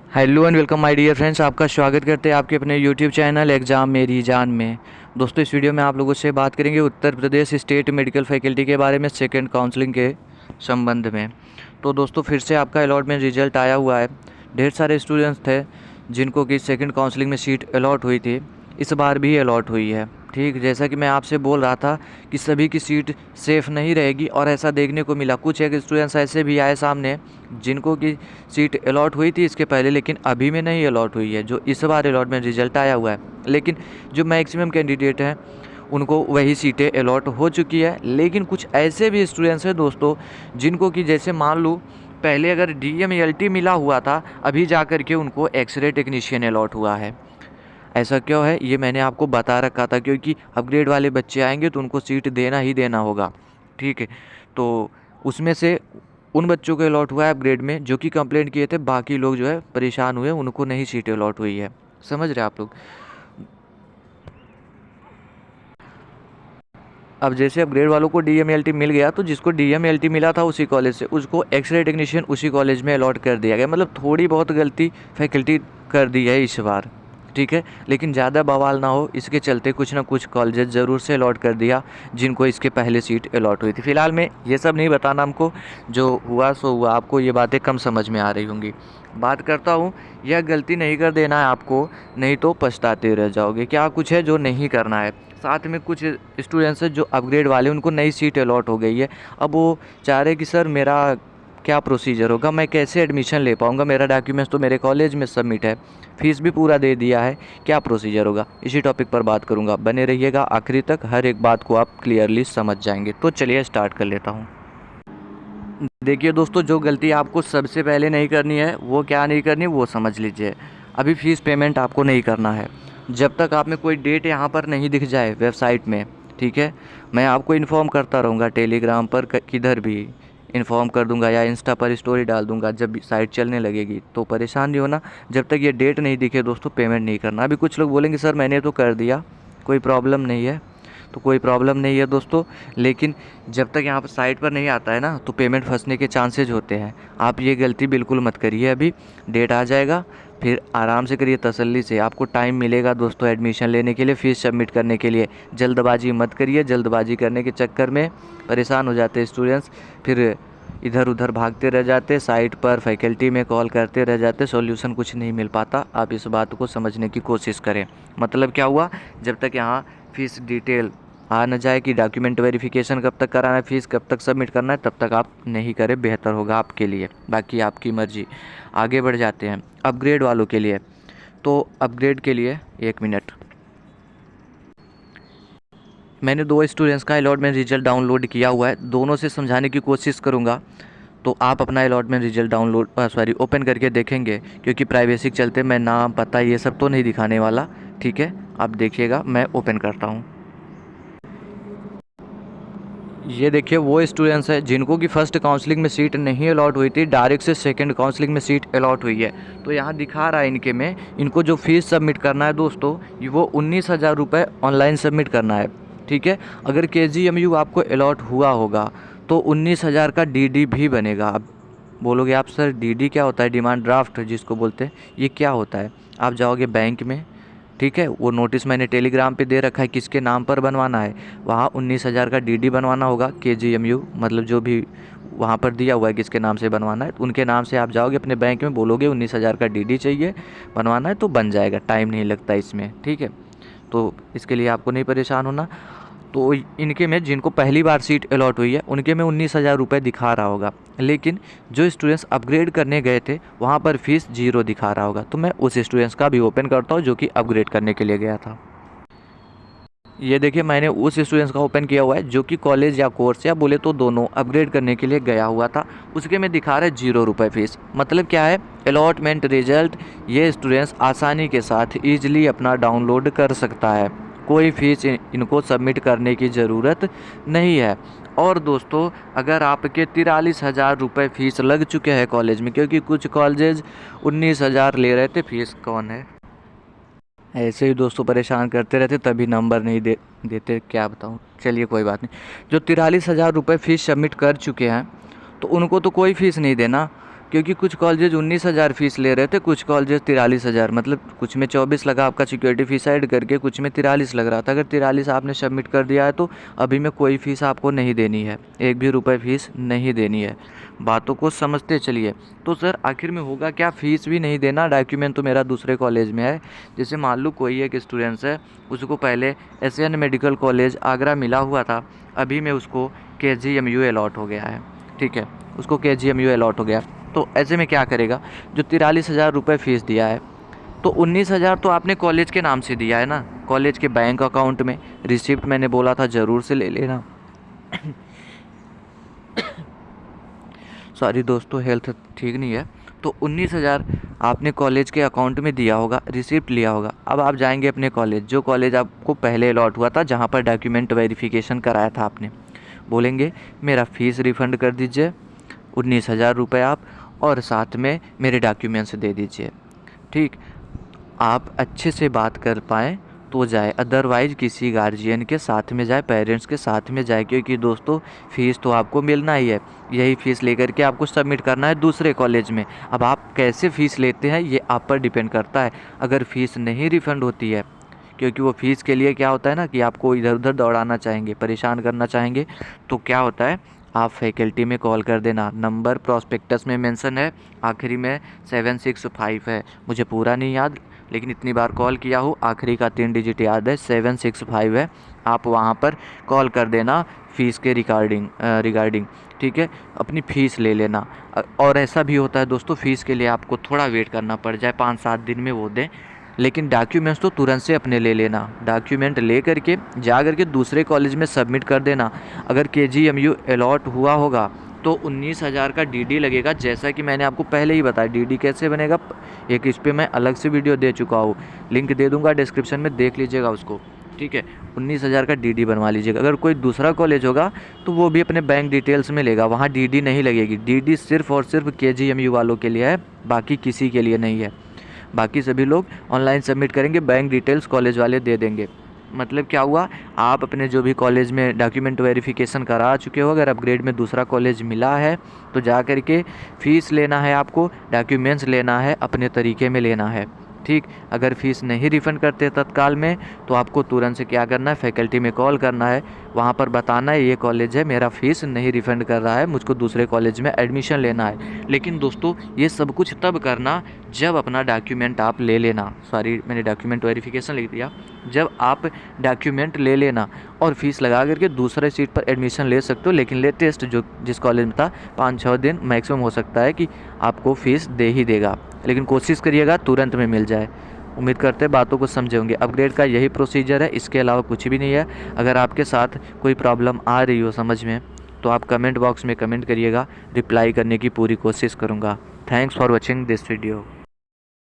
Hello and welcome my dear friends. आपका स्वागत करते हैं आपके अपने यूट्यूब चैनल एग्ज़ाम मेरी जान में। दोस्तों, इस वीडियो में आप लोगों से बात करेंगे Uttar Pradesh state medical faculty के बारे में सेकंड काउंसलिंग के संबंध में। तो दोस्तों, फिर से आपका अलॉटमेंट रिजल्ट आया हुआ है। ढेर सारे स्टूडेंट्स थे जिनको कि सेकंड काउंसलिंग में सीट अलॉट हुई थी, इस बार भी अलॉट हुई है। ठीक, जैसा कि मैं आपसे बोल रहा था कि सभी की सीट सेफ़ नहीं रहेगी और ऐसा देखने को मिला। कुछ एक स्टूडेंट्स ऐसे भी आए सामने जिनको कि सीट अलॉट हुई थी इसके पहले, लेकिन अभी में नहीं अलॉट हुई है, जो इस बार अलॉटमेंट रिजल्ट आया हुआ है। लेकिन जो मैक्सिमम कैंडिडेट हैं उनको वही सीटें अलॉट हो चुकी है। लेकिन कुछ ऐसे भी स्टूडेंट्स हैं दोस्तों जिनको कि जैसे मान लो पहले अगर DMLT मिला हुआ था, अभी जा कर के उनको एक्सरे टेक्नीशियन अलॉट हुआ है। ऐसा क्यों है ये मैंने आपको बता रखा था, क्योंकि अपग्रेड वाले बच्चे आएंगे तो उनको सीट देना ही देना होगा। ठीक है, तो उसमें से उन बच्चों को अलॉट हुआ है अपग्रेड में जो कि कंप्लेंट किए थे। बाकी लोग जो है परेशान हुए, उनको नहीं सीट अलॉट हुई है। समझ रहे आप लोग। अब जैसे अपग्रेड वालों को DMLT मिल गया, तो जिसको DMLT मिला था उसी कॉलेज से उसको एक्सरे टेक्नीशियन उसी कॉलेज में अलॉट कर दिया गया। मतलब थोड़ी बहुत गलती फैकल्टी कर दी है इस बार। ठीक है, लेकिन ज़्यादा बवाल ना हो इसके चलते कुछ ना कुछ कॉलेजेस ज़रूर से अलॉट कर दिया जिनको इसके पहले सीट अलॉट हुई थी। फ़िलहाल में ये सब नहीं बताना हमको, जो हुआ सो हुआ। आपको ये बातें कम समझ में आ रही होंगी। बात करता हूँ, यह गलती नहीं कर देना है आपको, नहीं तो पछताते रह जाओगे। क्या कुछ है जो नहीं करना है। साथ में कुछ स्टूडेंट्स हैं जो अपग्रेड वाले, उनको नई सीट अलॉट हो गई है। अब वो चाह रहे कि सर मेरा क्या प्रोसीजर होगा, मैं कैसे एडमिशन ले पाऊँगा, मेरा डॉक्यूमेंट्स तो मेरे कॉलेज में सबमिट है, फ़ीस भी पूरा दे दिया है, क्या प्रोसीजर होगा। इसी टॉपिक पर बात करूँगा, बने रहिएगा आखिरी तक, हर एक बात को आप क्लियरली समझ जाएंगे। तो चलिए स्टार्ट कर लेता हूँ। देखिए दोस्तों, जो गलती आपको सबसे पहले नहीं करनी है वो क्या नहीं करनी वो समझ लीजिए। अभी फ़ीस पेमेंट आपको नहीं करना है जब तक आप में कोई डेट यहाँ पर नहीं दिख जाए वेबसाइट में। ठीक है, मैं आपको इन्फॉर्म करता रहूँगा, टेलीग्राम पर किधर भी इन्फॉर्म कर दूंगा या इंस्टा पर स्टोरी डाल दूंगा जब साइट चलने लगेगी। तो परेशान नहीं होना, जब तक ये डेट नहीं दिखे दोस्तों पेमेंट नहीं करना। अभी कुछ लोग बोलेंगे सर मैंने तो कर दिया, कोई प्रॉब्लम नहीं है। तो कोई प्रॉब्लम नहीं है दोस्तों, लेकिन जब तक यहाँ पर साइट पर नहीं आता है ना, तो पेमेंट फंसने के चांसेज होते हैं। आप ये गलती बिल्कुल मत करिए। अभी डेट आ जाएगा, फिर आराम से करिए, तसल्ली से। आपको टाइम मिलेगा दोस्तों एडमिशन लेने के लिए, फ़ीस सबमिट करने के लिए। जल्दबाजी मत करिए, जल्दबाजी करने के चक्कर में परेशान हो जाते हैं स्टूडेंट्स, फिर इधर उधर भागते रह जाते, साइट पर फैकल्टी में कॉल करते रह जाते, सॉल्यूशन कुछ नहीं मिल पाता। आप इस बात को समझने की कोशिश करें। मतलब क्या हुआ, जब तक यहाँ फ़ीस डिटेल आ न जाए कि डॉक्यूमेंट वेरिफिकेशन कब तक कराना है, फ़ीस कब तक सबमिट करना है, तब तक आप नहीं करें, बेहतर होगा आपके लिए। बाकी आपकी मर्ज़ी। आगे बढ़ जाते हैं अपग्रेड वालों के लिए। तो अपग्रेड के लिए एक मिनट, मैंने दो स्टूडेंट्स का अलॉटमेंट रिजल्ट डाउनलोड किया हुआ है, दोनों से समझाने की कोशिश करूँगा। तो आप अपना अलॉटमेंट रिजल्ट ओपन करके देखेंगे, क्योंकि प्राइवेसी के चलते मैं नाम पता ये सब तो नहीं दिखाने वाला। ठीक है, आप देखिएगा, मैं ओपन करता हूँ। ये देखिए वो स्टूडेंट्स हैं जिनको कि फ़र्स्ट काउंसलिंग में सीट नहीं अलॉट हुई थी, डायरेक्ट से सेकंड काउंसलिंग में सीट अलॉट हुई है। तो यहाँ दिखा रहा है इनके में, इनको जो फ़ीस सबमिट करना है दोस्तों, वो 19,000 रुपये ऑनलाइन सबमिट करना है। ठीक है, अगर KGMU आपको अलॉट हुआ होगा तो 19,000 का DD भी बनेगा। अब बोलोगे आप सर DD क्या होता है, डिमांड ड्राफ्ट जिसको बोलते हैं, ये क्या होता है। आप जाओगे बैंक में, ठीक है, वो नोटिस मैंने टेलीग्राम पे दे रखा है किसके नाम पर बनवाना है, वहाँ 19,000 का DD बनवाना होगा। KGMU मतलब जो भी वहाँ पर दिया हुआ है किसके नाम से बनवाना है, उनके नाम से आप जाओगे अपने बैंक में, बोलोगे 19,000 का DD चाहिए बनवाना है, तो बन जाएगा, टाइम नहीं लगता इसमें। ठीक है, तो इसके लिए आपको नहीं परेशान होना। तो इनके में जिनको पहली बार सीट अलॉट हुई है उनके में 19,000 रुपये दिखा रहा होगा, लेकिन जो स्टूडेंट्स अपग्रेड करने गए थे वहाँ पर फ़ीस 0 दिखा रहा होगा। तो मैं उस स्टूडेंट्स का भी ओपन करता हूँ जो कि अपग्रेड करने के लिए गया था। ये देखिए मैंने उस स्टूडेंट्स का ओपन किया हुआ है जो कि कॉलेज या कोर्स या बोले तो दोनों अपग्रेड करने के लिए गया हुआ था। उसके में दिखा रहा है 0 रुपये फ़ीस। मतलब क्या है, अलॉटमेंट रिजल्ट ये स्टूडेंट्स आसानी के साथ ईजिली अपना डाउनलोड कर सकता है, कोई फ़ीस इनको सबमिट करने की ज़रूरत नहीं है। और दोस्तों, अगर आपके 43,000 रुपये फ़ीस लग चुके हैं कॉलेज में, क्योंकि कुछ कॉलेज 19,000 ले रहे थे फ़ीस, कौन है ऐसे ही दोस्तों परेशान करते रहते, तभी नंबर नहीं देते, क्या बताऊँ। चलिए कोई बात नहीं। जो 43,000 रुपये फ़ीस सबमिट कर चुके हैं तो उनको तो कोई फ़ीस नहीं देना, क्योंकि कुछ कॉलेजेज 19,000 फ़ीस ले रहे थे, कुछ कॉलेजेज 43,000, मतलब कुछ में 24 लगा आपका सिक्योरिटी फ़ीस ऐड करके, कुछ में 43 लग रहा था। अगर 43 आपने सबमिट कर दिया है तो अभी में कोई फ़ीस आपको नहीं देनी है, एक भी रुपये फ़ीस नहीं देनी है। बातों को समझते चलिए। तो सर आखिर में होगा क्या, फ़ीस भी नहीं देना, डॉक्यूमेंट तो मेरा दूसरे कॉलेज में है। जैसे मान लो कोई एक स्टूडेंट्स है, उसको पहले एसएन मेडिकल कॉलेज आगरा मिला हुआ था, अभी में उसको KGMU अलॉट हो गया है, ठीक है, उसको KGMU अलॉट हो गया। तो ऐसे में क्या करेगा, जो 43,000 रुपये फ़ीस दिया है, तो 19,000 तो आपने कॉलेज के नाम से दिया है ना, कॉलेज के बैंक अकाउंट में। रिसिप्ट मैंने बोला था ज़रूर से ले लेना। सॉरी दोस्तों, हेल्थ ठीक नहीं है। तो 19,000 आपने कॉलेज के अकाउंट में दिया होगा, रिसिप्ट लिया होगा। अब आप जाएंगे अपने कॉलेज, जो कॉलेज आपको पहले अलॉट हुआ था, जहाँ पर डॉक्यूमेंट वेरिफिकेशन कराया था आपने, बोलेंगे मेरा फ़ीस रिफ़ंड कर दीजिए 19,000 रुपये आप, और साथ में मेरे डॉक्यूमेंट्स दे दीजिए। ठीक, आप अच्छे से बात कर पाएँ तो जाए, अदरवाइज़ किसी गार्जियन के साथ में जाए, पेरेंट्स के साथ में जाए, क्योंकि दोस्तों फ़ीस तो आपको मिलना ही है। यही फ़ीस लेकर के आपको सबमिट करना है दूसरे कॉलेज में। अब आप कैसे फ़ीस लेते हैं ये आप पर डिपेंड करता है। अगर फ़ीस नहीं रिफ़ंड होती है, क्योंकि वो फ़ीस के लिए क्या होता है ना कि आपको इधर उधर दौड़ाना चाहेंगे, परेशान करना चाहेंगे, तो क्या होता है, आप फैकल्टी में कॉल कर देना। नंबर प्रॉस्पेक्टस में मेंशन है, आखिरी में 765 है, मुझे पूरा नहीं याद, लेकिन इतनी बार कॉल किया हो, आखिरी का 3 डिजिट याद है, 765 है। आप वहाँ पर कॉल कर देना फ़ीस के रिगार्डिंग, ठीक है, अपनी फ़ीस ले लेना। और ऐसा भी होता है दोस्तों, फ़ीस के लिए आपको थोड़ा वेट करना पड़ जाए, 5-7 दिन में वो दें, लेकिन डॉक्यूमेंट्स तो तुरंत से अपने ले लेना। डॉक्यूमेंट ले करके जा करके दूसरे कॉलेज में सबमिट कर देना। अगर KGMU अलॉट हुआ होगा तो 19,000 का DD लगेगा, जैसा कि मैंने आपको पहले ही बताया। DD कैसे बनेगा, एक इस पर मैं अलग से वीडियो दे चुका हूँ, लिंक दे दूँगा डिस्क्रिप्शन में, देख लीजिएगा उसको, ठीक है। 19,000 का DD बनवा लीजिएगा। अगर कोई दूसरा कॉलेज होगा तो वो भी अपने बैंक डिटेल्स में लेगा, वहाँ DD नहीं लगेगी। DD सिर्फ़ और सिर्फ KGMU वालों के लिए है, बाकी किसी के लिए नहीं है। बाकी सभी लोग ऑनलाइन सबमिट करेंगे, बैंक डिटेल्स कॉलेज वाले दे देंगे। मतलब क्या हुआ, आप अपने जो भी कॉलेज में डॉक्यूमेंट वेरिफिकेशन करा चुके हो, अगर अपग्रेड में दूसरा कॉलेज मिला है तो जा कर के फ़ीस लेना है, आपको डॉक्यूमेंट्स लेना है, अपने तरीके में लेना है, ठीक। अगर फ़ीस नहीं रिफ़ंड करते तत्काल में तो आपको तुरंत से क्या करना है, फैकल्टी में कॉल करना है, वहाँ पर बताना है ये कॉलेज है, मेरा फ़ीस नहीं रिफ़ंड कर रहा है, मुझको दूसरे कॉलेज में एडमिशन लेना है। लेकिन दोस्तों ये सब कुछ तब करना जब अपना डॉक्यूमेंट आप ले लेना, सॉरी मैंने डॉक्यूमेंट वेरिफिकेशन लिख दिया, जब आप डॉक्यूमेंट ले लेना और फ़ीस लगा करके दूसरे सीट पर एडमिशन ले सकते हो। लेकिन लेटेस्ट जो जिस कॉलेज में था, 5-6 दिन मैक्सिमम हो सकता है कि आपको फ़ीस दे ही देगा, लेकिन कोशिश करिएगा तुरंत में मिल जाए। उम्मीद करते हैं बातों को समझे होंगे। अपग्रेड का यही प्रोसीजर है, इसके अलावा कुछ भी नहीं है। अगर आपके साथ कोई प्रॉब्लम आ रही हो समझ में, तो आप कमेंट बॉक्स में कमेंट करिएगा, रिप्लाई करने की पूरी कोशिश करूँगा। Thanks for watching this video.